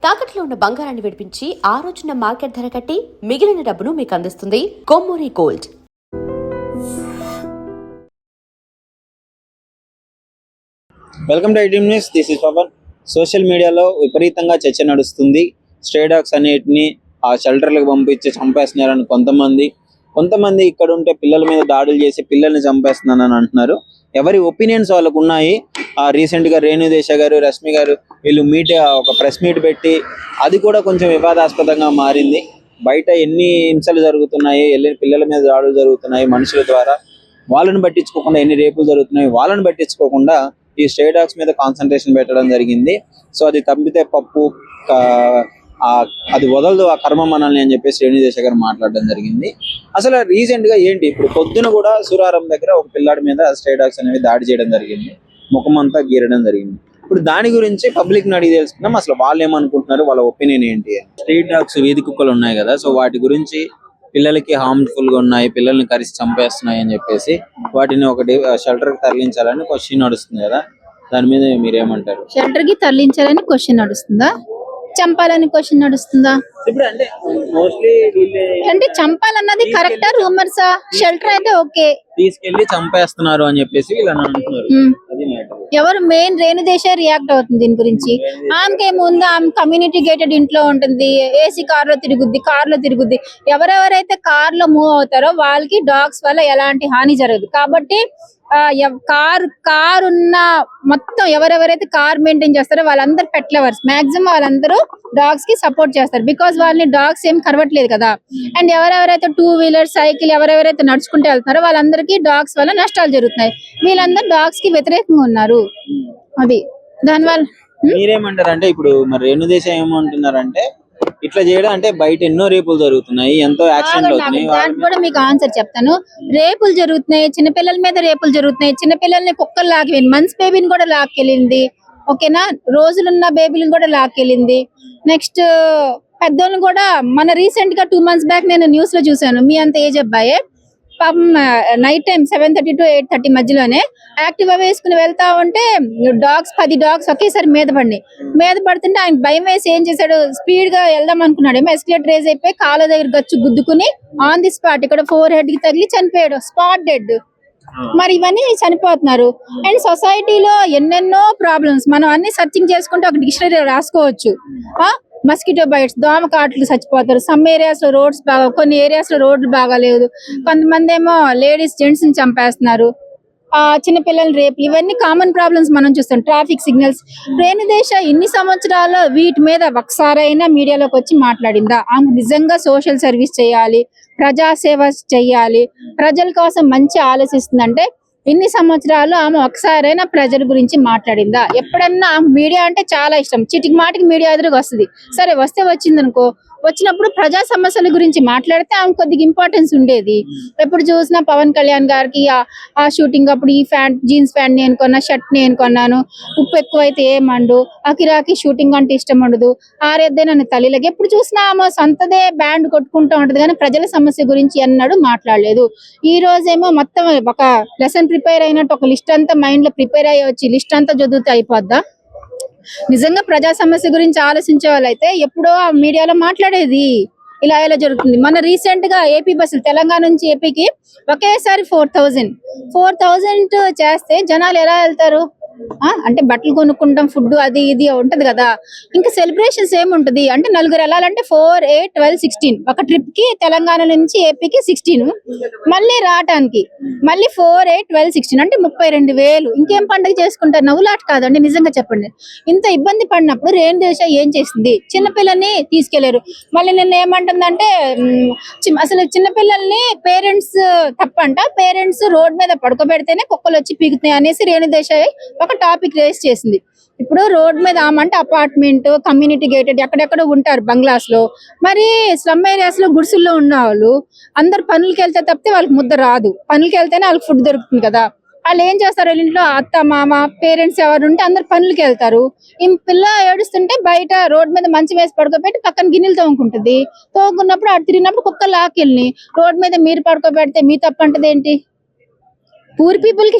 తాకట్లో ఉన్న బంగారాన్ని విడిపించి ఆ రోజున మార్కెట్ ధర కట్టి మిగిలిన డబ్బును మీకు అందిస్తుంది Kommuri gold. Welcome to iDream news. This is Pawan. Social మీడియాలో విపరీతంగా చర్చ నడుస్తుంది. స్ట్రే డాగ్స్ అన్నిటిని ఆ షెల్టర్లకు పంపించి చంపేస్తున్నారని కొంతమంది ఇక్కడ ఉంటే పిల్లల మీద దాడులు చేసి పిల్లల్ని చంపేస్తున్నారని అంటున్నారు. ఎవరి ఒపీనియన్స్ వాళ్ళకు ఉన్నాయి. రీసెంట్ గా రేణుదేశ గారు, రష్మి గారు వీళ్ళు ఒక ప్రెస్ మీట్ పెట్టి అది కూడా కొంచెం వివాదాస్పదంగా మారింది. బయట ఎన్ని హింసలు జరుగుతున్నాయి, పిల్లల మీద దాడులు జరుగుతున్నాయి మనుషుల ద్వారా, వాళ్ళని పట్టించుకోకుండా ఎన్ని రేపులు జరుగుతున్నాయి వాళ్ళని పట్టించుకోకుండా ఈ స్ట్రే డాగ్స్ మీద కాన్సన్ట్రేషన్ పెట్టడం జరిగింది. సో అది తప్పితే పప్పు, అది వదలదు ఆ కర్మ మనల్ని అని చెప్పేసి రేణుదేశ గారు మాట్లాడడం జరిగింది. అసలు రీసెంట్ గా ఏంటి, ఇప్పుడు పొద్దున కూడా సూరారం దగ్గర ఒక పిల్లాడి మీద స్ట్రే డాగ్స్ అనేవి దాడి చేయడం జరిగింది, ముఖం అంతా గీరడం జరిగింది. ఇప్పుడు దాని గురించి పబ్లిక్ ని అడిగి తెలుసుకున్నాం అసలు వాళ్ళు ఏమనుకుంటున్నారు, వాళ్ళ ఒపీనియన్ ఏంటి. స్ట్రీట్ డాగ్స్, వీధి కుక్కలు ఉన్నాయి కదా, సో వాటి గురించి పిల్లలకి హార్మ్ఫుల్ గా ఉన్నాయి, పిల్లల్ని కరిసి చంపేస్తున్నాయి అని చెప్పేసి వాటిని ఒకటి షెల్టర్ కి తరలించాలని క్వశ్చన్ నడుస్తుంది కదా, దాని మీద మీరేమంటారు? షెల్టర్ కి తరలించాలని క్వశ్చన్ నడుస్తుందా, చంపాలని క్వశ్చన్ నడుస్తుందా? ఇప్పుడు అంటే చంపాలన్నది కరెక్టా, రూమర్సా? షెల్టర్ అయితే ఓకే, తీసుకెళ్లి చంపేస్తున్నారు అని చెప్పేసి వీళ్ళని అంటున్నారు. ఎవరు మెయిన్ రేణుదేశ రియాక్ట్ అవుతుంది దీని గురించి. ఆమెకేముంది, ఆమె కమ్యూనిటీ గేటెడ్ ఇంట్లో ఉంటుంది, ఏసీ కార్ లో తిరుగుద్ది. ఎవరెవరైతే కార్ లో మూవ్ అవుతారో వాళ్ళకి డాగ్స్ వల్ల ఎలాంటి హాని జరగదు. కాబట్టి కార్ ఉన్న మొత్తం ఎవరెవరైతే కార్ మెయింటైన్ చేస్తారో వాళ్ళందరూ పెట్ లవర్స్, మాక్సిమం వాళ్ళందరూ డాగ్స్ కి సపోర్ట్ చేస్తారు. బికాస్ వాళ్ళని డాగ్స్ ఏం కరవట్లేదు కదా. అండ్ ఎవరెవరైతే 2 వీలర్, సైకిల్ ఎవరెవరైతే నడుచుకుంటూ వెళ్తున్నారో వాళ్ళందరికీ డాగ్స్ వల్ల నష్టాలు జరుగుతున్నాయి. వీళ్ళందరూ డాగ్స్ కి వ్యతిరేకంగా ఉన్నారు. అది దానివల్ల మీరేమంటారు అంటే, ఇప్పుడు మరి రేణుదేశ ఏమంటున్నారంటే ఇట్లా చేయడం అంటే బయట ఎన్నో రేపులు జరుగుతున్నాయి, ఎంతో యాక్సిడెంట్లు అవుతున్నాయి. దానికి కూడా మీకు ఆన్సర్ చెప్తాను. రేపులు జరుగుతున్నాయి, చిన్నపిల్లల మీద రేపులు జరుగుతున్నాయి. చిన్నపిల్లల్ని కుక్కలు లాక్కెళ్ళింది, మంత్స్ బేబీని కూడా లాక్కెళ్ళింది, ఓకేనా, రోజులున్న బేబీలను కూడా లాక్కెళ్ళింది. నెక్స్ట్ పెద్దోళ్ళని కూడా మన రీసెంట్ గా 2 months బ్యాక్ నేను న్యూస్ లో చూసాను. మీ అంత ఏజ్ అబ్బాయే పాపం నైట్ టైం 7:30 to 8:30 మధ్యలోనే యాక్టివా వేసుకుని వెళ్తా ఉంటే 10 డాగ్స్ ఒకేసారి మీద పడుతుంటే ఆయన భయం వేసి ఏం చేశాడు, స్పీడ్ గా వెళ్దాం అనుకున్నాడు, ఎస్కలేటర్ రేజ్ అయిపోయి కాళ్ళ దగ్గర గచ్చు గుద్దుకుని ఆన్ ది స్పాట్ ఇక్కడ 4 head కి తగిలి చనిపోయాడు, స్పాట్ డెడ్. మరి ఇవన్నీ చనిపోతున్నారు. అండ్ సొసైటీలో ఎన్నెన్నో ప్రాబ్లమ్స్ మనం అన్ని సర్చింగ్ చేసుకుంటే ఒక డిక్షనరీ రాసుకోవచ్చు. మస్కిటో బైట్స్, దోమ కాట్లు చచ్చిపోతారు. సమ్ ఏరియాస్ లో రోడ్స్ బాగా, కొన్ని ఏరియాస్ లో రోడ్లు బాగాలేదు. కొంతమంది ఏమో లేడీస్ జెంట్స్ ని చంపేస్తున్నారు. చిన్నపిల్లల రేపు, ఇవన్నీ కామన్ ప్రాబ్లమ్స్ మనం చూస్తాం. Traffic signals. రేణుదేశ ఇన్ని సంవత్సరాలు వీటి మీద ఒకసారైనా మీడియాలోకి వచ్చి మాట్లాడిందా? ఆమె నిజంగా సోషల్ సర్వీస్ చేయాలి, ప్రజాసేవ చేయాలి, ప్రజల కోసం మంచి ఆలోచిస్తుందంటే ఇన్ని సంవత్సరాలు ఆమె ఒకసారైనా ప్రజల గురించి మాట్లాడిందా? ఎప్పుడన్నా మీడియా అంటే చాలా ఇష్టం, చీటికి మాటికి మీడియా ఎదురుగా వస్తుంది. సరే వస్తే వచ్చింది అనుకో, వచ్చినప్పుడు ప్రజా సమస్యల గురించి మాట్లాడితే ఆమె కొద్దిగా ఇంపార్టెన్స్ ఉండేది. ఎప్పుడు చూసినా పవన్ కళ్యాణ్ గారికి ఆ షూటింగ్ అప్పుడు ఈ జీన్స్ ప్యాంట్ నేను కొన్నా, షర్ట్ నేను కొన్నాను, ఉప్పు ఎక్కువైతే ఏమండు, అకిరాకి షూటింగ్ అంటే ఇష్టం ఉండదు, ఆరేద్దే నన్ను తల్లిలకి, ఎప్పుడు చూసినా ఆమె సొంతదే బ్యాండ్ కొట్టుకుంటూ ఉంటది కానీ ప్రజల సమస్య గురించి ఎన్నడూ మాట్లాడలేదు. ఈ రోజేమో మొత్తం ఒక లెసన్ ప్రిపేర్ అయినట్టు ఒక లిస్ట్ అంతా మైండ్ లో ప్రిపేర్ అయ్యి వచ్చి లిస్ట్ అంతా చదివితే అయిపోద్దా? నిజంగా ప్రజా సమస్య గురించి ఆలోచించే వాళ్ళైతే ఎప్పుడో మీడియాలో మాట్లాడేది. ఇలా జరుగుతుంది. మన రీసెంట్ గా ఏపీ బస్సులు, తెలంగాణ నుంచి ఏపీకి ఒకేసారి 4,000 చేస్తే జనాలు ఎలా వెళ్తారు? అంటే బట్టలు కొనుక్కుంటాం, ఫుడ్ అది ఇది ఉంటది కదా. ఇంకా సెలబ్రేషన్స్ ఏముంటది అంటే, నలుగురు వెళ్ళాలంటే 4, 8, 12, 16 ఒక ట్రిప్ కి, తెలంగాణ నుంచి ఏపీకి 16, మళ్ళీ రావటానికి మళ్ళీ 4, 8, 12, 16 అంటే 32,000. ఇంకేం పండుగ చేసుకుంటారు? నవ్వులాట కాదండి, నిజంగా చెప్పండి. ఇంత ఇబ్బంది పడినప్పుడు రేణుదేశ ఏం చేసింది? చిన్నపిల్లల్ని తీసుకెళ్లారు. మళ్ళీ నిన్న ఏమంటుందంటే, అసలు చిన్నపిల్లల్ని పేరెంట్స్ తప్పంట, పేరెంట్స్ రోడ్ మీద పడుకోబెడితేనే కుక్కలు వచ్చి పీకుతాయి అనేసి రేణుదేశ ఒక టాపిక్ రేస్ చేసింది. ఇప్పుడు రోడ్ మీద ఆమంటే అపార్ట్మెంట్, కమ్యూనిటీ గేటెడ్ ఎక్కడెక్కడ ఉంటారు బంగ్లాస్ లో, మరి స్లమ్ ఏరియాస్ లో గుడిసెల్లో ఉన్న వాళ్ళు అందరు పనులకి వెళ్తే తప్పితే వాళ్ళకి ముద్ద రాదు. పనులకి వెళ్తేనే వాళ్ళకి ఫుడ్ దొరుకుతుంది కదా. వాళ్ళు ఏం చేస్తారు, వాళ్ళ ఇంట్లో అత్త మామ పేరెంట్స్ ఎవరు ఉంటే అందరు పనులకి వెళ్తారు. ఈ పిల్ల ఏడుస్తుంటే బయట రోడ్ మీద మంచి వేసి పడుకోబెట్టి పక్కన గిన్నెలు తోముకుంటుంది. తోముకున్నప్పుడు అటు తిరిగినప్పుడు కుక్కలు లాక్కెళ్ళి రోడ్ మీద మీరు పడుకోబెడితే మీ తప్పంటది ఏంటి? పూర్ పీపుల్ కి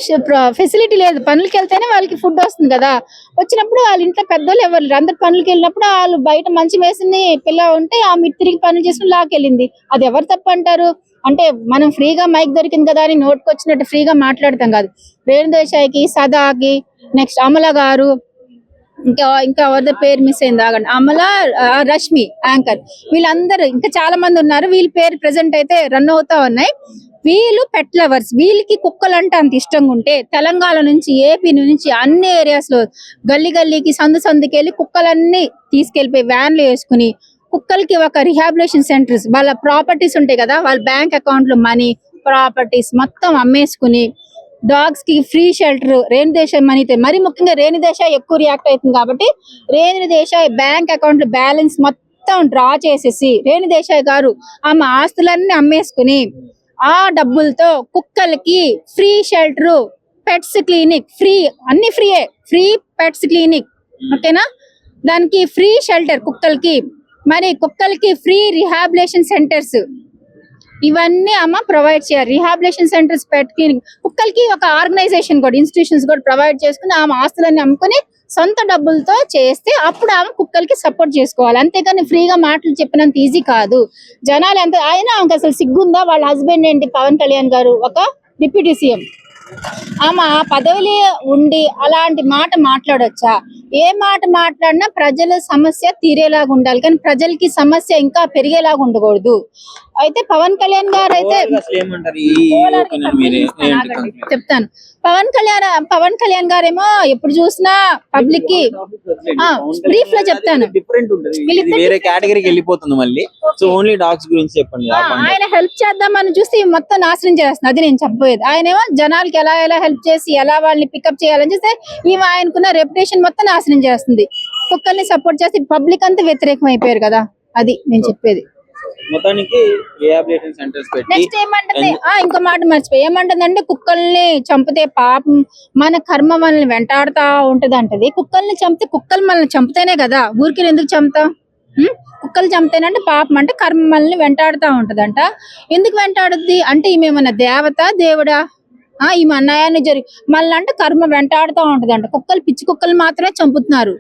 ఫెసిలిటీ లేదు, పనులకి వెళ్తేనే వాళ్ళకి ఫుడ్ వస్తుంది కదా. వచ్చినప్పుడు వాళ్ళ ఇంట్లో పెద్దోళ్ళు ఎవరు లేరు. అందరు పనులకి వెళ్ళినప్పుడు వాళ్ళు బయట మంచి వేసింది పిల్ల ఉంటే ఆమె తిరిగి పనులు చేసుకుని లాకెళ్ళింది. అది ఎవరు తప్పు అంటారు? అంటే మనం ఫ్రీగా మైక్ దొరికింది కదా అని నోటుకు వచ్చినట్టు ఫ్రీగా మాట్లాడతాం కాదు. రేణుదేశాయికి, సదాకి, నెక్స్ట్ అమల గారు, ఇంకా ఇంకా ఎవరిదో పేరు మిస్ అయింది ఆగండి, అమల, రష్మి యాంకర్, వీళ్ళందరూ ఇంకా చాలా మంది ఉన్నారు. వీళ్ళ పేరు ప్రెసెంట్ అయితే రన్ అవుతా ఉన్నాయి. వీళ్ళు పెట్ లవర్స్. వీళ్ళకి కుక్కలు అంటే అంత ఇష్టంగా ఉంటే తెలంగాణ నుంచి, ఏపీ నుంచి అన్ని ఏరియాస్ లో గల్లీ గల్లీకి, సందు సందుకి వెళ్ళి కుక్కలన్నీ తీసుకెళ్లిపోయి వ్యాన్లు వేసుకుని కుక్కలకి ఒక రిహాబిలేషన్ సెంటర్స్, వాళ్ళ ప్రాపర్టీస్ ఉంటాయి కదా, వాళ్ళ బ్యాంక్ అకౌంట్ లో మనీ, ప్రాపర్టీస్ మొత్తం అమ్మేసుకుని డాగ్స్ కి ఫ్రీ షెల్టర్, రేణుదేశాయ్ మనీతో, మరి ముఖ్యంగా రేణుదేశాయ్ ఎక్కువ రియాక్ట్ అవుతుంది కాబట్టి రేణుదేశాయ్ బ్యాంక్ అకౌంట్ బ్యాలెన్స్ మొత్తం డ్రా చేసేసి రేణుదేశాయ్ గారు ఆమె ఆస్తులన్నీ అమ్మేసుకుని ఆ డబ్బులతో కుక్కలకి free shelter, pets clinic, free, అన్ని ఫ్రీయే, ఫ్రీ పెట్స్ క్లినిక్, ఓకేనా, దానికి ఫ్రీ షెల్టర్ కుక్కలకి, మరి కుక్కలకి ఫ్రీ రిహాబిలేషన్ సెంటర్స్, ఇవన్నీ అమ్మ ప్రొవైడ్ చేయాలి. రిహాబిలేషన్ సెంటర్స్, పెట్ క్లినిక్, కుక్కలకి ఒక ఆర్గనైజేషన్ కూడా, ఇన్స్టిట్యూషన్స్ కూడా ప్రొవైడ్ చేసుకుని ఆమె ఆస్తులన్నీ అమ్ముకొని సొంత డబ్బులతో చేస్తే అప్పుడు ఆమె కుక్కలకి సపోర్ట్ చేసుకోవాలి. అంతేకాని ఫ్రీగా మాటలు చెప్పినంత ఈజీ కాదు. జనాలు ఎంత అయినా ఆమెకు అసలు సిగ్గుందా? వాళ్ళ హస్బెండ్ ఏంటి, పవన్ కళ్యాణ్ గారు ఒక డిప్యూటీ సీఎం, ఆమె ఆ పదవిలో ఉండి అలాంటి మాట మాట్లాడొచ్చా? ఏ మాట మాట్లాడినా ప్రజల సమస్య తీరేలాగా ఉండాలి, కానీ ప్రజలకి సమస్య ఇంకా పెరిగేలాగా ఉండకూడదు. అయితే పవన్ కళ్యాణ్ గారు అయితే చెప్తాను. పవన్ కళ్యాణ్ గారేమో ఎప్పుడు చూసినా పబ్లిక్ కి బ్రీఫ్ లో చెప్తాను, వేరే కేటగిరీకి వెళ్ళిపోతుంది మళ్ళీ. సో ఓన్లీ డాగ్స్ గురించి చెప్పండి. ఆయన హెల్ప్ చేద్దామని చూస్తే మొత్తం నాశనం చేస్తుంది. అది నేను చెప్పబోయేది. ఆయనేమో జనాలకి ఎలా ఎలా హెల్ప్ చేసి ఎలా వాళ్ళని పికప్ చేయాలని చూస్తే ఈమె ఆయనకున్న రెప్యుటేషన్ మొత్తం నాశనం చేస్తుంది. కుక్కల్ని సపోర్ట్ చేసి పబ్లిక్ అంతా వ్యతిరేకం అయిపోయారు కదా, అది నేను చెప్పేది. మొత్తానికి రిహాబిలిటేషన్ సెంటర్స్ పెట్టి నెక్స్ట్ ఏమంటుంది, ఇంకో మాట మర్చిపోయి, ఏమంటుందంటే కుక్కల్ని చంపితే పాపం మన కర్మ మనల్ని వెంటాడుతా ఉంటది అంటది. కుక్కల్ని చంపితే కుక్కలు మనల్ని చంపితేనే కదా, ఊరికి ఎందుకు చంపుతాం? కుక్కలు చంపితేనంటే పాపం, అంటే కర్మ మనల్ని వెంటాడుతా ఉంటదంట. ఎందుకు వెంటాడుద్ది అంటే ఈమె మన దేవత, దేవుడా? ఈమె అన్యాయాన్ని జరిగి మళ్ళీ అంటే కర్మ వెంటాడుతూ ఉంటదంట. కుక్కలు, పిచ్చి కుక్కలు మాత్రమే చంపుతున్నారు,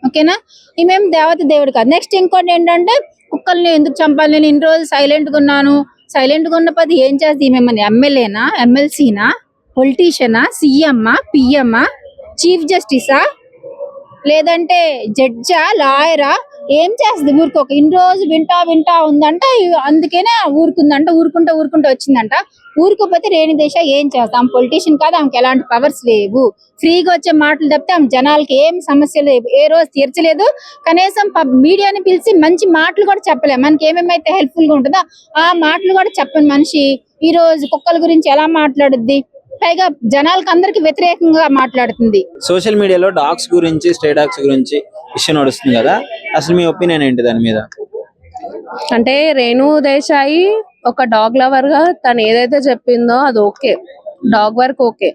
ఓకేనా? ఈమెం దేవత, దేవుడు కాదు. నెక్స్ట్ ఇంకోటి ఏంటంటే కుక్కల్ని ఎందుకు చంపాలి? నేను ఇన్ని రోజులు సైలెంట్ గా ఉన్నాను. సైలెంట్ గా ఉన్న పది ఏం చేస్తుంది ఈమె? ఎమ్మెల్యేనా, ఎమ్మెల్సీనా, పొలిటీషియనా, సీఎమ్మా, పిఎమ్మా, చీఫ్ జస్టిసా, లేదంటే జడ్జా, లాయరా? ఏం చేస్తుంది? ఊరుకోక ఇన్ని రోజు వింటా ఉందంట, అందుకేనే ఊరుకుందంట. ఊరుకుంటూ వచ్చిందంట. ఊరుకోపోతే రేణుదేశాయ్ ఏం చేస్తాం? పొలిటీషియన్ కాదు, ఆమెకి ఎలాంటి పవర్స్ లేవు. ఫ్రీగా వచ్చే మాటలు తప్పితే ఆమె జనాలకి ఏం సమస్య లేవు, ఏ రోజు తీర్చలేదు. కనీసం మీడియాని పిలిచి మంచి మాటలు కూడా చెప్పలేదు. మనకి ఏమేమైతే హెల్ప్ఫుల్ గా ఉంటుందో ఆ మాటలు కూడా చెప్పని మనిషి ఈ రోజు కుక్కల గురించి ఎలా మాట్లాడుద్ది? పైగా జనాలకు అందరికి వ్యతిరేకంగా మాట్లాడుతుంది. సోషల్ మీడియాలో డాగ్స్ గురించి, స్ట్రే డాగ్స్ గురించి ఇష్యూ నడుస్తుంది కదా, అసలు మీ ఒపీనియన్ ఏంటి దాని మీద? అంటే రేణుదేశాయి ఒక డాగ్ లవర్ గా తను ఏదైతే చెప్పిందో అది ఓకే, డాగ్ వర్క్ ఓకే,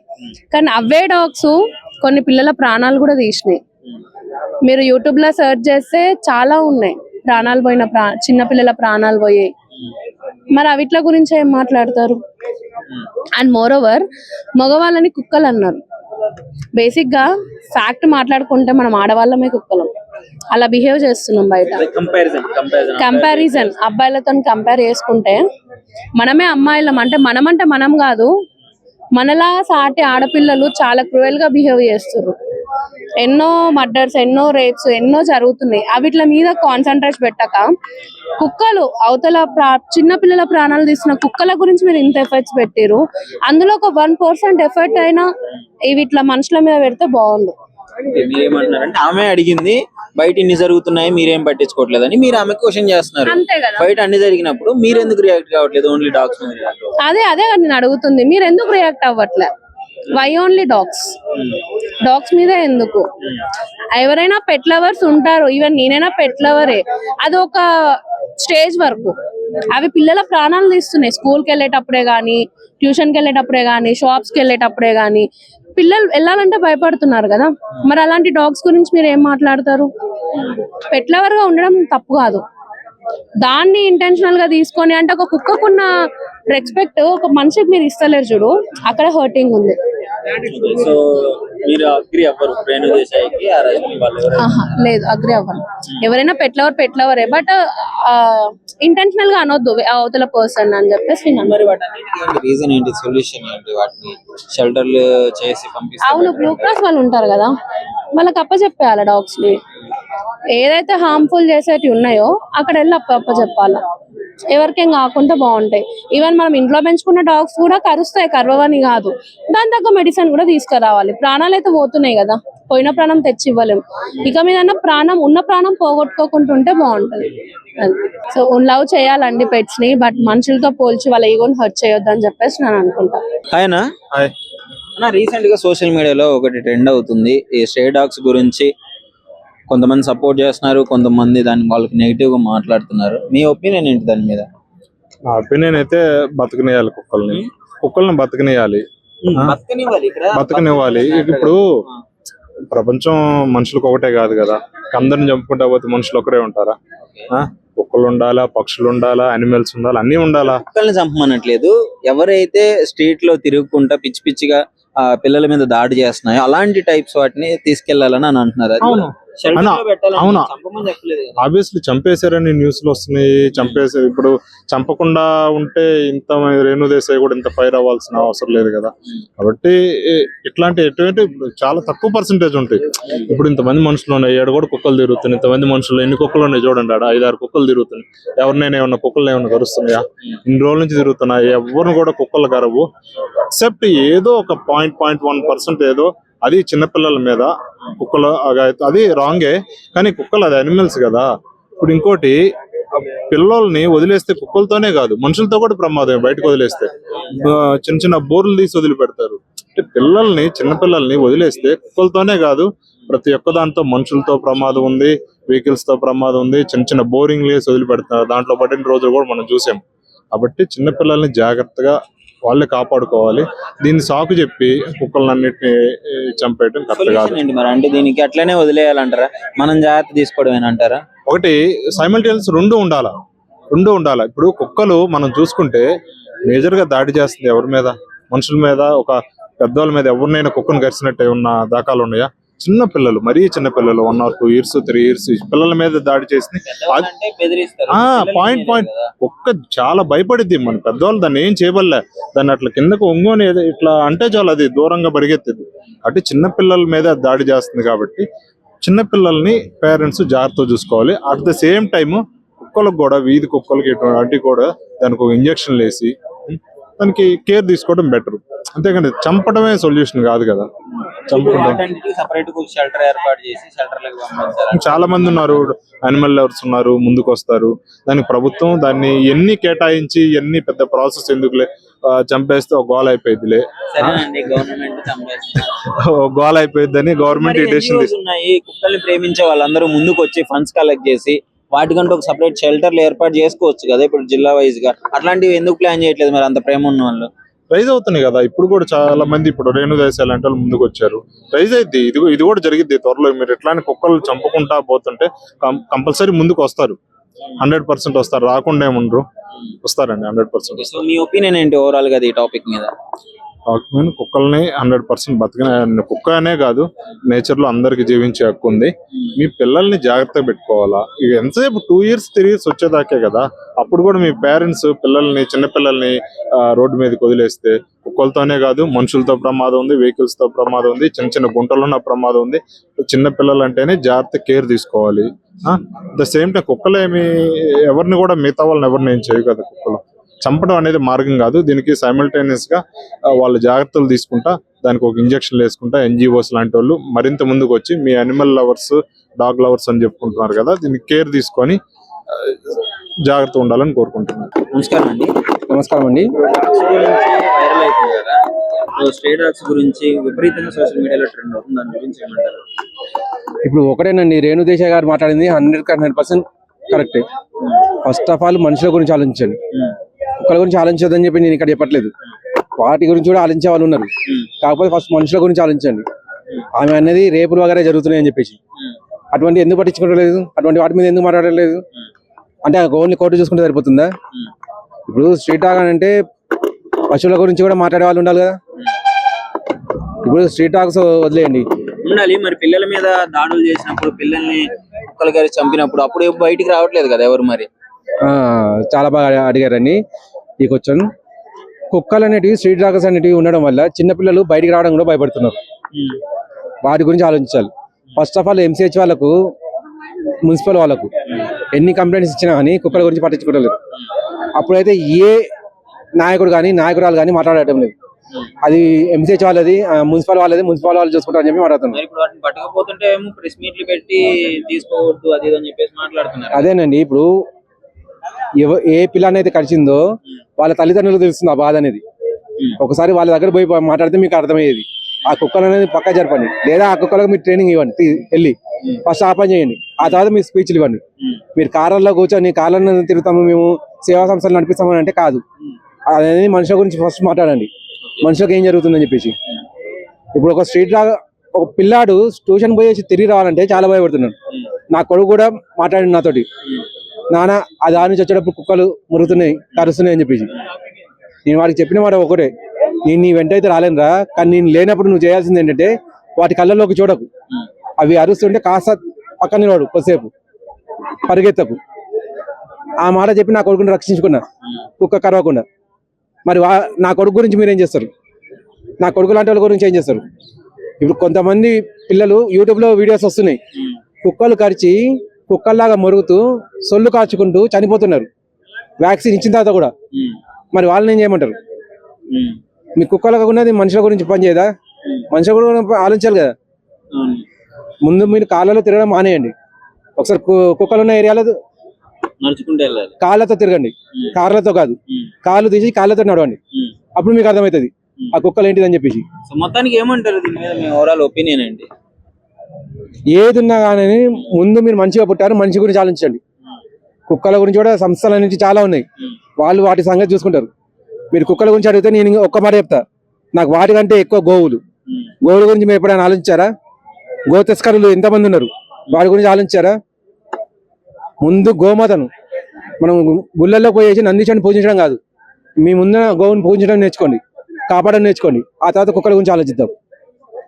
కానీ అవే డాగ్స్ కొన్ని పిల్లల ప్రాణాలు కూడా తీసినాయి. మీరు యూట్యూబ్ లో సెర్చ్ చేస్తే చాలా ఉన్నాయి, ప్రాణాలు పోయిన చిన్న పిల్లల ప్రాణాలు పోయాయి. మరి అవిట్ల గురించి ఏం మాట్లాడతారు? అండ్ మోర్ ఓవర్ మగవాళ్ళని కుక్కలు అన్నారు. బేసిక్ గా ఫ్యాక్ట్ మాట్లాడుకుంటే మనం ఆడవాళ్ళమే కుక్కలం, అలా బిహేవ్ చేస్తున్నాం బయట. కంపారిజన్ అబ్బాయిలతో కంపేర్ చేసుకుంటే మనమే అమ్మాయిలం, అంటే మనం కాదు, మనలా సాటి ఆడపిల్లలు చాలా క్రూయల్ గా బిహేవ్ చేస్తున్నారు. ఎన్నో మర్డర్స్, ఎన్నో రేప్స్, ఎన్నో జరుగుతున్నాయి. అవిట్ల మీద కాన్సన్ట్రేట్ పెట్టక కుక్కలు అవతల చిన్న పిల్లల ప్రాణాలు తీసిన కుక్కల గురించి మీరు ఇంత ఎఫర్ట్స్ పెట్టారు. అందులో ఒక 1% ఎఫర్ట్ అయినా ఇట్లా మనుషుల మీద పెడితే బాగుండు. మీరేమంటున్నారంటే ఆమె అడిగింది బయట ఇన్ని జరుగుతున్నాయి మీరేం పట్టించుకోవట్లేదని, మీరు ఆమె క్వశ్చన్ చేస్తున్నారు. అంతే కదా, బయట అన్ని జరిగినప్పుడు మీరు ఎందుకు రియాక్ట్ కావట్లేదు? ఓన్లీ డాగ్స్ మీద అదే నేను అడుగుతుంది, మీరు ఎందుకు రియాక్ట్ అవ్వట్లే? వై ఓన్లీ డాగ్స్ మీద ఎందుకు? ఎవరైనా పెట్ లవర్స్ ఉంటారు, ఈవెన్ నేనైనా పెట్ లవరే. అది ఒక స్టేజ్ వరకు. అవి పిల్లల ప్రాణాలు తీస్తున్నాయి. స్కూల్కి వెళ్ళేటప్పుడే గానీ, ట్యూషన్కి వెళ్ళేటప్పుడే గానీ, షాప్స్కి వెళ్ళేటప్పుడే గానీ పిల్లలు వెళ్ళాలంటే భయపడుతున్నారు కదా. మరి అలాంటి డాగ్స్ గురించి మీరు ఏం మాట్లాడతారు? పెట్ లవర్ గా ఉండడం తప్పు కాదు, దాన్ని ఇంటెన్షనల్ గా తీసుకొని, అంటే ఒక కుక్కకున్న రెస్పెక్ట్ ఒక మనిషికి మీరు ఇస్తలేరు చూడు, అక్కడ హర్టింగ్ ఉంది. సో మీరు అగ్రి అవ్వరు రేణు దేశాయికి ఆ రజనీ వాళ్ళు ఎవరైనా? ఆహా లేదు, అగ్రి అవ్వను. ఎవరైనా పెట్లవరే, బట్ ఇంటెన్షనల్ గా అనొద్దు అవతల పర్సన్ అని చెప్పేసి నేను అన్నాను. మరి వాటి రీజన్ ఏంటి, సొల్యూషన్ ఏంటి? వాటిని షెల్టర్లు చేసి పంపిస్తే అవును, బ్లూ క్రాస్ వాళ్ళు ఉంటారు కదా, వాళ్ళకి అప్పచెప్పేయాలి డాగ్స్ ని. ఏదైతే హార్మ్ఫుల్ చేసేటివి ఉన్నాయో అక్కడ వెళ్ళి అప్పచెప్పాలి. ఎవరికేం కాకుండా బాగుంటాయి. ఈవెన్ మనం ఇంట్లో పెంచుకున్న డాగ్స్ కూడా కరుస్తాయి, కరవని కాదు. దాని తగ్గ మెడిసిన్ కూడా తీసుకురావాలి. ప్రాణాలు అయితే పోతున్నాయి కదా, పోయిన ప్రాణం తెచ్చి ఇవ్వలేము. ఇక మీద ఉన్న ప్రాణం పోగొట్టుకోకుండా ఉంటే బాగుంటది. సో లవ్ చేయాలండి పెట్స్ ని, బట్ మనుషులతో పోల్చి వాళ్ళ ఈగోని హర్ట్ చేయొద్దు అని చెప్పేసి నేను అనుకుంటా. హాయ్నా? రీసెంట్ గా సోషల్ మీడియాలో ఒకటి ట్రెండ్ అవుతుంది, ఈ స్ట్రే డాగ్స్ గురించి. కొంతమంది సపోర్ట్ చేస్తున్నారు, కొంతమంది దాన్ని వాళ్ళకి నెగిటివ్ గా మాట్లాడుతున్నారు. మీ ఒపీనియన్ ఏంటి దాని మీద? నా ఒపీనియన్ అయితే బతకనియాలి, కుక్కల్ని బతకనియాలి. ఇప్పుడు ప్రపంచం మనుషులకు ఒకటే కాదు కదా, అందరిని చంపుకుంటా పోతే మనుషులు ఒకరే ఉంటారా? కుక్కలు ఉండాలా, పక్షులు ఉండాలా, అనిమల్స్ ఉండాలా, అన్ని ఉండాలా. కుక్కల్ని చంపమనట్లేదు, ఎవరైతే స్ట్రీట్ లో తిరుగుకుంటా పిచ్చి పిచ్చిగా పిల్లల మీద దాడి చేస్తున్నాయో అలాంటి టైప్స్ వాటిని తీసుకెళ్లాలని అని అంటున్నారు. అవును, అవునా, ఆబ్వియస్లీ చంపేశారని న్యూస్ లో వస్తున్నాయి. చంపేశారు, ఇప్పుడు చంపకుండా ఉంటే ఇంత రేణు దేశాయ్ కూడా ఇంత ఫైర్ అవ్వాల్సిన అవసరం లేదు కదా. కాబట్టి ఇట్లాంటి ఎటువంటి చాలా తక్కువ పర్సెంటేజ్ ఉంటాయి. ఇప్పుడు ఇంతమంది మనుషులు ఉన్నాయి, ఏడు కూడా కుక్కలు తిరుగుతున్నాయి. ఇంతమంది మనుషులు ఎన్ని కుక్కలు ఉన్నాయి చూడండి, ఆడ 5-6 కుక్కలు తిరుగుతున్నాయి. ఎవరినైనా ఏమన్నా కుక్కలు ఏమన్నా కరుస్తున్నాయా? ఇన్ని రోజుల నుంచి తిరుగుతున్నాయి, ఎవరిని కూడా కుక్కలు కరవు. ఎక్సెప్ట్ ఏదో ఒక 0.1% ఏదో, అది చిన్నపిల్లల మీద కుక్కలు, అది రాంగే. కానీ కుక్కలు అది అనిమల్స్ కదా. ఇప్పుడు ఇంకోటి, పిల్లల్ని వదిలేస్తే కుక్కలతోనే కాదు మనుషులతో కూడా ప్రమాదం. బయటకు వదిలేస్తే చిన్న చిన్న బోర్లు తీసి వదిలిపెడతారు. అంటే చిన్నపిల్లల్ని వదిలేస్తే కుక్కలతోనే కాదు, ప్రతి ఒక్క దాంతో మనుషులతో ప్రమాదం ఉంది, వెహికల్స్ తో ప్రమాదం ఉంది. చిన్న చిన్న బోరింగ్ వేసి వదిలిపెడతారు, దాంట్లో పడిన రోజులు కూడా మనం చూసాం. కాబట్టి చిన్నపిల్లల్ని జాగ్రత్తగా వాళ్ళే కాపాడుకోవాలి. దీన్ని సాకు చెప్పి కుక్కలన్నిటిని చంపేయడం కరెక్ట్ కాదు. మరి అంటే దీనికి అట్లనే వదిలేయాలంటారా, మనం జాగ్రత్త తీసుకోవడం అంటారా? ఒకటి సైమల్టేనియస్ రెండు ఉండాలా. ఇప్పుడు కుక్కలు మనం చూసుకుంటే మేజర్ గా దాడి చేస్తుంది ఎవరి మీద? మనుషుల మీద. ఒక పెద్దవాళ్ళ మీద ఎవరినైనా కుక్కను కరిచినట్టు ఉన్న దాఖలు ఉన్నాయా? చిన్న పిల్లలు, మరీ చిన్న పిల్లలు 1 or 2 years 3 years పిల్లల మీద దాడి చేసింది. పాయింట్ కుక్క చాలా భయపడిద్ది. మన పెద్దవాళ్ళు దాన్ని ఏం చేయబడలే, దాన్ని అట్లా కిందకు ఒంగోని ఇట్లా అంటే చాలు అది దూరంగా పరిగెత్తింది. అంటే చిన్న పిల్లల మీద దాడి చేస్తుంది. కాబట్టి చిన్న పిల్లల్ని పేరెంట్స్ జాగ్రత్తగా చూసుకోవాలి. అట్ ద సేమ్ టైమ్ కుక్కలకు కూడా, వీధి కుక్కలకి అటు కూడా దానికి ఒక ఇంజక్షన్లు వేసి దానికి కేర్ తీసుకోవడం బెటర్. అంతేకాని చంపడమే సొల్యూషన్ కాదు కదా. చాలా మంది ఉన్నారు, అనిమల్ లవర్స్ ఉన్నారు, ముందుకు వస్తారు. దానికి ప్రభుత్వం దాన్ని ఎన్ని కేటాయించి ఎన్ని పెద్ద ప్రాసెస్ ఎందుకులే, చంపేస్తే ఒక గోల్ అయిపోయిద్దిలే, గోల్ అయిపోయిద్దని గవర్నమెంట్ కుక్కల్ని ప్రేమించే వాళ్ళందరూ ముందుకు వచ్చి ఫండ్స్ కలెక్ట్ చేసి వాటికంటే ఒక సపరేట్ షెల్టర్లు ఏర్పాటు చేసుకోవచ్చు కదా. ఇప్పుడు జిల్లా వైజ్ గా అట్లాంటివి ఎందుకు ప్లాన్ చేయట్లేదు మరి, అంత ప్రేమ ఉన్న వాళ్ళు? రైజ్ అవుతున్నాయి కదా. ఇప్పుడు కూడా చాలా మంది, ఇప్పుడు రేణు దేశాయ్ లాంటి వాళ్ళు ముందుకు వచ్చారు. రైజ్ అయింది, ఇది కూడా జరిగిద్ది త్వరలో. మీరు ఎట్లాంటి కుక్కలు చంపుకుంటా పోతుంటే కంపల్సరీ ముందుకు వస్తారు, 100% వస్తారు. రాకుండా ఏముండ్రు, వస్తారండి 100%. సో మీ ఒపీనియన్ ఏంటి ఓవరాల్ గా ఈ టాపిక్ మీద? కుక్కల్ని 100% బతికిన కుక్క అనే కాదు, నేచర్ లో అందరికి జీవించే హక్కు ఉంది. మీ పిల్లల్ని జాగ్రత్తగా పెట్టుకోవాలా. ఇక ఎంతసేపు 2 years 3 years వచ్చేదాకే కదా. అప్పుడు కూడా మీ పేరెంట్స్ చిన్న పిల్లల్ని రోడ్డు మీదకి వదిలేస్తే కుక్కలతోనే కాదు మనుషులతో ప్రమాదం ఉంది, వెహికల్స్ తో ప్రమాదం ఉంది, చిన్న చిన్న గుంటలున్న ప్రమాదం ఉంది. చిన్న పిల్లలు అంటేనే జాగ్రత్త కేర్ తీసుకోవాలి. ద సేమ్ టైం కుక్కలు ఎవరిని కూడా మిగతా వాళ్ళని ఎవరిని ఏం చేయవు కదా. కుక్కలు చంపడం అనేది మార్గం కాదు. దీనికి సైమల్టేనియస్ గా వాళ్ళు జాగ్రత్తలు తీసుకుంటా, దానికి ఒక ఇంజక్షన్లు వేసుకుంటా NGOs లాంటి వాళ్ళు మరింత ముందుకు వచ్చి, మీ అనిమల్ లవర్స్, డాగ్ లవర్స్ అని చెప్పుకుంటున్నారు కదా, దీనికి కేర్ తీసుకొని జాగ్రత్త ఉండాలని కోరుకుంటున్నాను. నమస్కారం అండి. నమస్కారం అండి. వైరల్ అవుతుంది కదా, స్ట్రే డాగ్స్ గురించి విపరీతంగా సోషల్ మీడియాలో ట్రెండ్ అవుతుంది, దాని గురించి ఏమంటారు? ఇప్పుడు ఒకటేనండి, రేణు దేశాయ్ గారు మాట్లాడింది 100% కరెక్టే. ఫస్ట్ ఆఫ్ ఆల్ మనుషుల గురించి ఆలోచించండి, కుక్కల గురించి ఆలోచించదని చెప్పి నేను ఇక్కడ చెప్పట్లేదు. వాటి గురించి కూడా ఆలోచించే వాళ్ళు ఉన్నారు. కాకపోతే ఫస్ట్ మనుషుల గురించి ఆలోచించండి. ఆమె అనేది రేపులు వగైరా జరుగుతున్నాయి అని చెప్పేసి అటువంటి ఎందుకు పట్టించుకోవట్లేదు, అటువంటి వాటి మీద ఎందుకు మాట్లాడలేదు? అంటే ఓన్లీ కోర్టు చూసుకుంటే సరిపోతుందా? ఇప్పుడు స్ట్రీట్ డాగ్ అంటే పశువుల గురించి కూడా మాట్లాడే వాళ్ళు ఉండాలి కదా. ఇప్పుడు స్ట్రీట్ డాగ్స్ వదిలేయండి, ఉండాలి. మరి పిల్లల మీద దాడులు చేసినప్పుడు, పిల్లల్ని కుక్కలు గారి చంపినప్పుడు అప్పుడు బయటికి రావట్లేదు కదా ఎవరు మరి. చాలా బాగా అడిగారండి ఈ క్వశ్చన్. కుక్కలు అనేటివి, స్ట్రీట్ డాగ్స్ అనేటివి ఉండడం వల్ల చిన్నపిల్లలు బయటికి రావడం కూడా భయపడుతున్నారు. వాటి గురించి ఆలోచించాలి. ఫస్ట్ ఆఫ్ ఆల్ MCH వాళ్ళకు, మున్సిపల్ వాళ్ళకు ఎన్ని కంప్లైంట్స్ ఇచ్చినా కానీ కుక్కల గురించి పట్టించుకోవట్లేదు. అప్పుడైతే ఏ నాయకుడు కానీ నాయకురాలు కానీ మాట్లాడటం లేదు. అది MCH వాళ్ళది, మున్సిపల్ వాళ్ళు చూసుకుంటారని చెప్పి మాట్లాడుతున్నారు. ఇప్పుడు వాటిని పట్టకపోతుంటే ఏమో ప్రెస్ మీట్లు పెట్టి తీసుకోవద్దు అది అని చెప్పేసి మాట్లాడుతున్నారు. అదేనండి, ఇప్పుడు ఏ పిల్లని అయితే కరిచిందో వాళ్ళ తల్లిదండ్రులకు తెలుస్తుంది ఆ బాధ అనేది. ఒకసారి వాళ్ళ దగ్గర పోయి మాట్లాడితే మీకు అర్థమయ్యేది. ఆ కుక్కలు అనేది పక్కా జరపండి, లేదా ఆ కుక్కలకు మీరు ట్రైనింగ్ ఇవ్వండి, వెళ్ళి ఫస్ట్ ఆ పని చేయండి. ఆ తర్వాత మీరు స్పీచ్లు ఇవ్వండి. మీరు కార్లలో కూర్చొని కార్లను తిరుగుతాము, మేము సేవా సంస్థలు నడిపిస్తామని అంటే కాదు. అనేది మనుషుల గురించి ఫస్ట్ మాట్లాడండి, మనుషులకు ఏం జరుగుతుందని చెప్పేసి. ఇప్పుడు ఒక స్ట్రీట్ డాగ్, ఒక పిల్లాడు ట్యూషన్ పోయేసి తిరిగి రావాలంటే చాలా భయపడుతున్నాడు. నా కొడుకు కూడా మాట్లాడి నాతోటి, నాన్న అది ఆ నుంచి వచ్చేటప్పుడు కుక్కలు మురుగుతున్నాయి, కరుస్తున్నాయి అని చెప్పేసి. నేను వాడికి చెప్పిన మాట ఒకటే, నేను నీ వెంట అయితే రాలేనురా, కానీ నేను లేనప్పుడు నువ్వు చేయాల్సింది ఏంటంటే వాటి కళ్ళలోకి చూడకు. అవి అరుస్తుంటే కాస్త పక్కన నిలబడు, కొద్దిసేపు పరిగెత్తకు. ఆ మాట చెప్పి నా కొడుకుని రక్షించుకున్నా, కుక్క కరవకుండా. మరి నా కొడుకు గురించి మీరేం చేస్తారు? నా కొడుకు లాంటి వాళ్ళ గురించి ఏం చేస్తారు? ఇప్పుడు కొంతమంది పిల్లలు యూట్యూబ్లో వీడియోస్ వస్తున్నాయి, కుక్కలు కరిచి కుక్కల్లాగా మొరుగుతూ సొల్లు కార్చుకుంటూ చనిపోతున్నారు, వ్యాక్సిన్ ఇచ్చిన తర్వాత కూడా. మరి వాళ్ళని ఏం చేయమంటారు? మీ కుక్కలకు ఉన్నది మనుషుల గురించి పనిచేయదా? మనుషుల కూడా ఆలోచించాలి కదా. ముందు మీరు కాళ్ళలో తిరగడం మానేయండి. ఒకసారి కుక్కలు ఉన్న ఏరియాలో కాళ్ళతో తిరగండి, కార్లతో కాదు. కాళ్ళు తీసి కాళ్ళతో నడవండి, అప్పుడు మీకు అర్థమవుతుంది ఆ కుక్కలు ఏంటిదని చెప్పేసి. మొత్తానికి ఏమంటారు దీని మీద మీ ఓవరాల్ ఒపీనియన్ ఏంటి? ఏది ఉన్నా కానీ ముందు మీరు మంచిగా పుట్టారు, మనిషి గురించి ఆలోచించండి. కుక్కల గురించి కూడా సంస్థలు అనేది చాలా ఉన్నాయి, వాళ్ళు వాటి సంగతి చూసుకుంటారు. మీరు కుక్కల గురించి అడిగితే నేను ఒక్క మాట చెప్తా, నాకు వాటికంటే ఎక్కువ గోవుల గురించి మీరు ఎప్పుడైనా ఆలోచించారా? గో తస్కరులు ఎంతమంది ఉన్నారు, వాటి గురించి ఆలోచించారా? ముందు గోమాతను మనం గుళ్ళల్లో పోయేసి నందీశ్వరుని పూజించడం కాదు, మీ ముందు గోవుని పూజించడం నేర్చుకోండి, కాపాడడం నేర్చుకోండి. ఆ తర్వాత కుక్కల గురించి ఆలోచిద్దాం.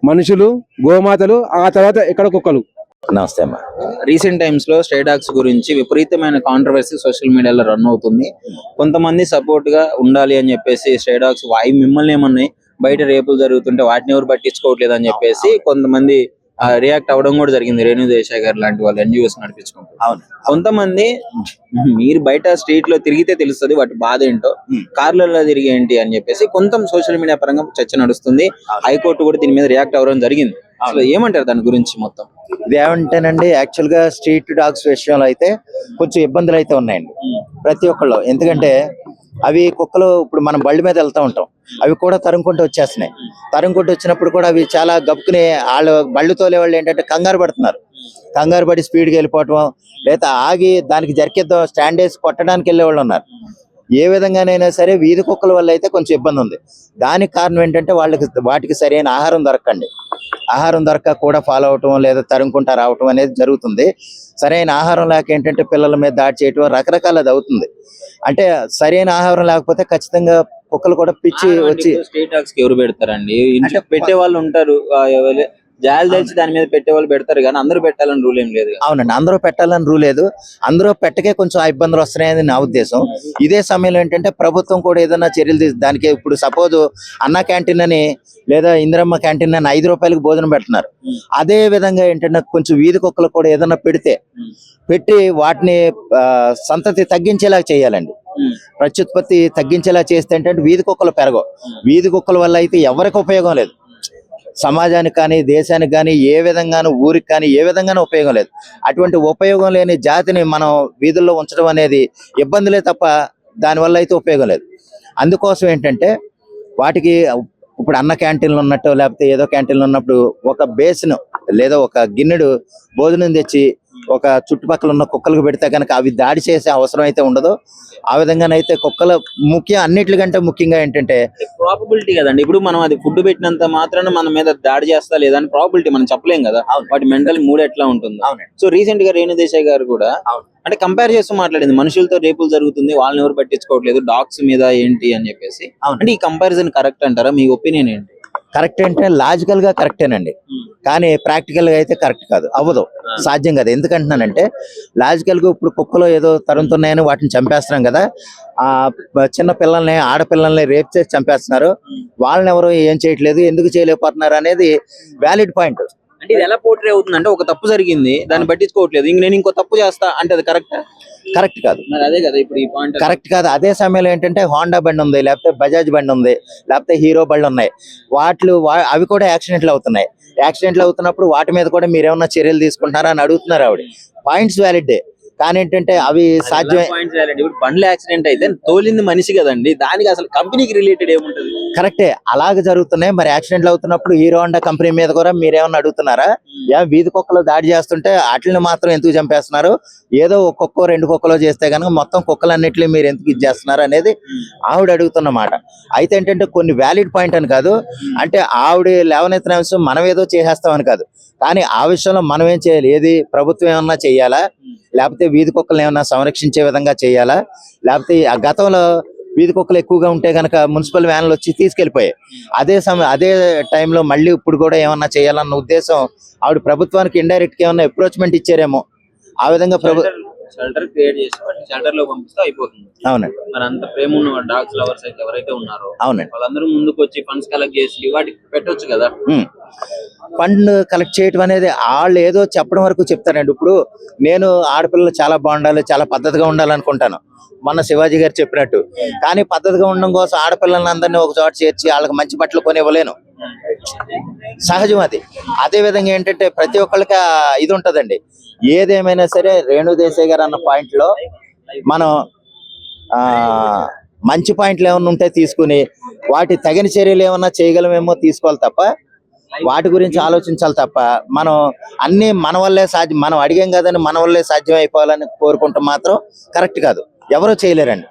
మనుషులు, గోమాతలు, ఆ తర్వాత ఎక్కడ కుక్కలు. నమస్తే అమ్మా. రీసెంట్ టైమ్స్ లో స్ట్రే డాగ్స్ గురించి విపరీతమైన కాంట్రవర్సీ సోషల్ మీడియాలో రన్ అవుతుంది. కొంతమంది సపోర్ట్ గా ఉండాలి అని చెప్పేసి స్ట్రే డాగ్స్ మిమ్మల్ని ఏమన్నాయి, బయట రేపులు జరుగుతుంటే వాటిని ఎవరు పట్టించుకోవట్లేదు అని చెప్పేసి కొంతమంది రియాక్ట్ అవ్వడం కూడా జరిగింది. రేణు దేశాయ్ గారు లాంటి వాళ్ళు NGOs నడిపించుకుంటారు. అవును. కొంతమంది మీరు బయట స్ట్రీట్ లో తిరిగితే తెలుస్తుంది వాటి బాధ ఏంటో, కార్లలో తిరిగి ఏంటి అని చెప్పేసి కొంత సోషల్ మీడియా పరంగా చర్చ నడుస్తుంది. హైకోర్టు కూడా దీని మీద రియాక్ట్ అవ్వడం జరిగింది. అసలు ఏమంటారు దాని గురించి మొత్తం? ఇదేమంటేనండి, యాక్చువల్ గా స్ట్రీట్ డాగ్స్ విషయంలో అయితే కొంచెం ఇబ్బందులు అయితే ఉన్నాయండి ప్రతి ఒక్కళ్ళు. ఎందుకంటే అవి కుక్కలు ఇప్పుడు మనం బళ్ళ మీద వెళ్తూ ఉంటాం, అవి కూడా తరుముకుంటూ వచ్చేస్తున్నాయి. తరుముకుంటూ వచ్చినప్పుడు కూడా అవి చాలా గప్పుకుని వాళ్ళు బళ్ళు తోలే వాళ్ళు ఏంటంటే కంగారు పడుతున్నారు. కంగారు పడి స్పీడ్కి వెళ్ళిపోవటం, లేదా ఆగి దానికి జరికేద్దాం స్టాండ్ వేసి కొట్టడానికి వెళ్ళే వాళ్ళు ఉన్నారు. ఏ విధంగానైనా సరే వీధి కుక్కల వల్ల అయితే కొంచెం ఇబ్బంది ఉంది. దానికి కారణం ఏంటంటే వాటికి సరైన ఆహారం దొరకండి. ఆహారం దొరక కూడా ఫాలో అవటం లేదా తరుముకుంటా రావటం అనేది జరుగుతుంది. సరైన ఆహారం లేక ఏంటంటే పిల్లల మీద దాడి చేయటం రకరకాల అది అవుతుంది. అంటే సరైన ఆహారం లేకపోతే ఖచ్చితంగా కుక్కలు కూడా పిచ్చి వచ్చి. స్ట్రీట్ డాగ్స్ కి ఎవరు పెడతారండి? ఇంట్లో పెట్టే వాళ్ళు ఉంటారు, జాలి తెలిసి దాని మీద పెట్టే వాళ్ళు పెడతారు, కానీ అందరూ పెట్టాలని రూల్ ఏం లేదు. అవునండి, అందరూ పెట్టాలని రూల్ లేదు. అందరూ పెట్టకే కొంచెం ఆ ఇబ్బందులు వస్తున్నాయని నా ఉద్దేశం. ఇదే సమయంలో ఏంటంటే ప్రభుత్వం కూడా ఏదైనా చర్యలు దానికి ఇప్పుడు సపోజ్ అన్న క్యాంటీన్ అని లేదా ఇందిరమ్మ క్యాంటీన్ అని 5 రూపాయలకు భోజనం పెడుతున్నారు. అదే విధంగా ఏంటంటే కొంచెం వీధి కుక్కలు కూడా ఏదైనా పెట్టి వాటిని సంతతి తగ్గించేలా చేయాలండి. ప్రత్యుత్పత్తి తగ్గించేలా చేస్తే ఏంటంటే వీధి కుక్కలు పెరగవు. వీధి కుక్కల వల్ల అయితే ఎవరికి ఉపయోగం లేదు, సమాజానికి కానీ దేశానికి కానీ ఏ విధంగానూ ఊరికి కానీ ఏ విధంగానూ ఉపయోగం లేదు. అటువంటి ఉపయోగం లేని జాతిని మనం వీధుల్లో ఉంచడం అనేది ఇబ్బందులే తప్ప దానివల్ల అయితే ఉపయోగం లేదు. అందుకోసం ఏంటంటే వాటికి ఇప్పుడు అన్న క్యాంటీన్లు ఉన్నట్టు లేకపోతే ఏదో క్యాంటీన్లు ఉన్నప్పుడు ఒక బేసిన్ లేదా ఒక గిన్నెడు భోజనం తెచ్చి ఒక చుట్టుపక్కల ఉన్న కుక్కలకు పెడితే కనుక అవి దాడి చేసే అవసరం అయితే ఉండదు. ఆ విధంగానైతే కుక్కల అన్నిటికంటే ముఖ్యంగా ఏంటంటే ప్రాబబిలిటీ కదండి. ఇప్పుడు మనం అది ఫుడ్ పెట్టినంత మాత్రాన మన మీద దాడి చేస్తా లేదా అని ప్రాబిలిటీ మనం చెప్పలేం కదా. వాటి మెంటల్ మూడ్ ఎట్లా ఉంటుంది. సో రీసెంట్ గా రేణు దేశాయ్ గారు కూడా అంటే కంపేర్ చేస్తూ మాట్లాడింది, మనుషులతో రేపులు జరుగుతుంది, వాళ్ళని ఎవరు పట్టించుకోవట్లేదు, డాగ్స్ మీద ఏంటి అని చెప్పేసి. అంటే ఈ కంపారిజన్ కరెక్ట్ అంటారా? మీ ఒపీనియన్ ఏంటి? కరెక్ట్ అంటే లాజికల్ గా కరెక్టేనండి, కానీ ప్రాక్టికల్ గా అయితే కరెక్ట్ కాదు, అవ్వదు, సాధ్యం కాదు. ఎందుకంటున్నానంటే లాజికల్ గా ఇప్పుడు కుక్కలో ఏదో తరుముతున్నాయని వాటిని చంపేస్తున్నాం కదా, ఆ చిన్న పిల్లల్ని ఆడపిల్లల్ని రేప్ చేసి చంపేస్తున్నారు, వాళ్ళని ఎవరు ఏం చేయట్లేదు, ఎందుకు చేయలేకపోతున్నారు అనేది వ్యాలిడ్ పాయింట్. అంటే ఇది ఎలా పోర్ట్రే అవుతుంది అంటే ఒక తప్పు జరిగింది, దాన్ని పట్టించుకోవట్లేదు, ఇంక నేను ఇంకో తప్పు చేస్తా అంటే అది కరెక్ట్? కరెక్ట్ కాదు. మరి అదే కదా ఇప్పుడు ఈ పాయింట్ కరెక్ట్ కాదు. అదే సమయంలో ఏంటంటే హోండా బండి ఉంది, లేకపోతే బజాజ్ బండి ఉంది, లేకపోతే హీరో బండ్లు ఉన్నాయి, అవి కూడా యాక్సిడెంట్లు అవుతున్నాయి. యాక్సిడెంట్లు అవుతున్నప్పుడు వాటి మీద కూడా మీరు ఏమన్నా చర్యలు తీసుకుంటున్నారా అని అడుగుతున్నారు ఆవిడ. పాయింట్స్ వ్యాలిడ్, కానీ ఏంటంటే అవి సాధ్యమే. ఇప్పుడు బండ్ల యాక్సిడెంట్ అయితే తోలింది మనిషి కదండి, దానికి అసలు కంపెనీకి రిలేటెడ్ ఏముంటది? కరెక్టే, అలాగే జరుగుతున్నాయి. మరి యాక్సిడెంట్లు అవుతున్నప్పుడు హీరో హోండా కంపెనీ మీద కూడా మీరేమన్నా అడుగుతున్నారా? వీధి కుక్కలు దాడి చేస్తుంటే వాటిని మాత్రం ఎందుకు చంపేస్తున్నారు? ఏదో ఒక్కొక్క 2 కుక్కలో చేస్తే కనుక మొత్తం కుక్కలన్నిటిని మీరు ఎందుకు ఇది చేస్తున్నారు అనేది ఆవిడ అడుగుతున్నమాట. అయితే ఏంటంటే కొన్ని వ్యాలిడ్ పాయింట్ అని కాదు, అంటే ఆవిడ లేవనెత్తిన అంశం మనం ఏదో చేసేస్తామని కాదు, కానీ ఆ విషయంలో మనం ఏం చేయాలి, ఏది ప్రభుత్వం ఏమన్నా చేయాలా, లేకపోతే వీధి కుక్కలను ఏమన్నా సంరక్షించే విధంగా చేయాలా, లేకపోతే ఆ గతంలో వీధి కుక్కలు ఎక్కువగా ఉంటే కనుక మున్సిపల్ వ్యాన్లు వచ్చి తీసుకెళ్లిపోయాయి. అదే టైంలో మళ్ళీ ఇప్పుడు కూడా ఏమన్నా చేయాలన్న ఉద్దేశం ఆవిడ ప్రభుత్వానికి ఇండైరెక్ట్ గా ఏమన్నా అప్రోచ్మెంట్ ఇచ్చారేమో. ఆ విధంగా షెల్టర్ క్రియేట్ చేసి షెల్టర్ లో పంపిస్తే అయిపోతుంది. అవునండి. మరి అంత ప్రేమ ఉన్న డాగ్స్ లవర్స్ అయితే ఎవరైతే ఉన్నారో అవునండి, వాళ్ళందరూ ముందుకు వచ్చి ఫండ్స్ కలెక్ట్ చేసి వాటికి పెట్టొచ్చు కదా. ఫండ్ కలెక్ట్ చేయడం అనేది వాళ్ళు ఏదో చెప్పడం వరకు చెప్తారండి. ఇప్పుడు నేను ఆడపిల్లలు చాలా బాగుండాలి, చాలా పద్ధతిగా ఉండాలనుకుంటాను, మొన్న శివాజీ గారు చెప్పినట్టు. కానీ పద్ధతిగా ఉండడం కోసం ఆడపిల్లలందరినీ అందరినీ ఒక చోట చేర్చి వాళ్ళకి మంచి బట్టలు కొనివ్వలేను, సహజం అది. అదే విధంగా ఏంటంటే ప్రతి ఒక్కళ్ళకి ఇది ఉంటదండి. ఏదేమైనా సరే రేణు దేశాయ్ గారు అన్న పాయింట్ లో మనం మంచి పాయింట్లు ఏమన్నా ఉంటే తీసుకుని వాటి తగిన చర్యలు ఏమన్నా చేయగలమేమో తీసుకోవాలి తప్ప, వాటి గురించి ఆలోచించాలి తప్ప, మనం అన్ని మన వల్లే సాధ్యం, మనం అడిగాం కదని మన వల్లే సాధ్యం అయిపోవాలని కోరుకుంటాం మాత్రం కరెక్ట్ కాదు, ఎవరో చేయలేరండి.